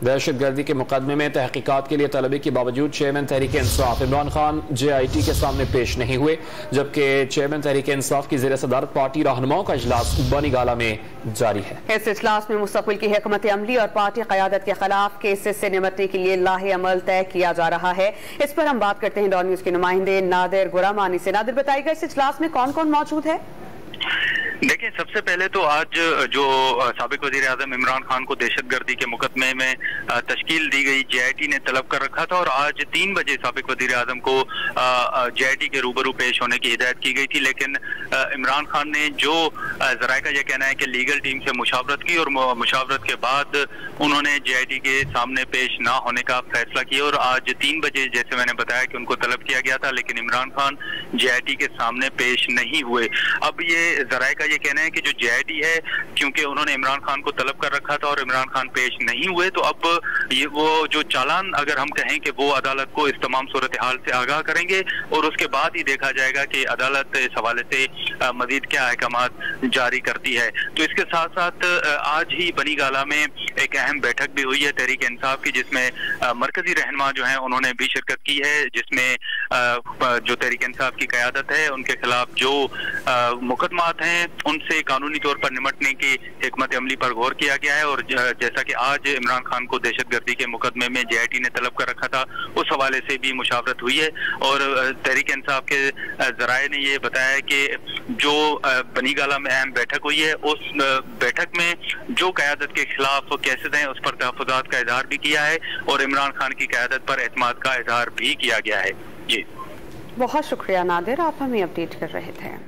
दहशत गर्दी के मुकदमे में तहकीकात के लिए तलबी के बावजूद चेयरमैन तहरीक इंसाफ इमरान खान JIT के सामने पेश नहीं हुए, जबकि चेयरमैन तहरीक इंसाफ की ज़ेर सदारत पार्टी रहनुमाओं का इजलास बनीगाला में जारी है। इस इजलास में मुस्तक़बिल की हिकमत अमली और पार्टी क़यादत के खिलाफ केसेस से निपटने के लिए लाहे अमल तय किया जा रहा है। इस पर हम बात करते हैं डॉन न्यूज़ के नुमाइंदे नादिर गुरामानी से। नादिर, बताइएगा इस इजलास में कौन कौन मौजूद है? देखिए, सबसे पहले तो आज जो साबिक वज़ीर आज़म इमरान खान को दहशतगर्दी के मुकदमे में तश्कील दी गई JIT ने तलब कर रखा था और आज 3 बजे साबिक वज़ीर आज़म को JIT के रूबरू पेश होने की हिदायत की गई थी, लेकिन इमरान खान ने जो ज़राए का यह कहना है कि लीगल टीम से मुशावरत की और मुशावरत के बाद उन्होंने JIT के सामने पेश ना होने का फैसला किया और आज 3 बजे जैसे मैंने बताया कि उनको तलब किया गया था, लेकिन इमरान खान JIT के सामने पेश नहीं हुए। अब ये ज़राए का ये कहना है कि जो JIT है, क्योंकि उन्होंने इमरान खान को तलब कर रखा था और इमरान खान पेश नहीं हुए, तो अब ये वो जो चालान अगर हम कहें कि वो अदालत को इस तमाम सूरत हाल से आगाह करेंगे और उसके बाद ही देखा जाएगा कि अदालत इस हवाले से मजीद क्या अहकामात जारी करती है। तो इसके साथ साथ आज ही बनीगाला में एक अहम बैठक भी हुई है तहरीक इंसाफ की, जिसमें मरकजी रहनुमा जो है उन्होंने भी शिरकत की है, जिसमें जो तहरीक इंसाफ की क़यादत है उनके खिलाफ जो मुकदमात हैं उनसे कानूनी तौर पर निपटने की हिकमत अमली पर गौर किया गया है। और जैसा कि आज इमरान खान को दहशतगर्दी के मुकदमे में JIT ने तलब कर रखा था, उस हवाले से भी मुशावरत हुई है और तहरीक इंसाफ के जराए ने ये बताया कि जो बनीगाला में अहम बैठक हुई है, उस बैठक में जो क़यादत के खिलाफ केसेस हैं उस पर तहफ़्फ़ुज़ात का इजहार भी किया है और इमरान खान की क़यादत पर एतमाद का इजहार भी किया गया है। जी, बहुत शुक्रिया नादिर, आप हमें अपडेट कर रहे थे।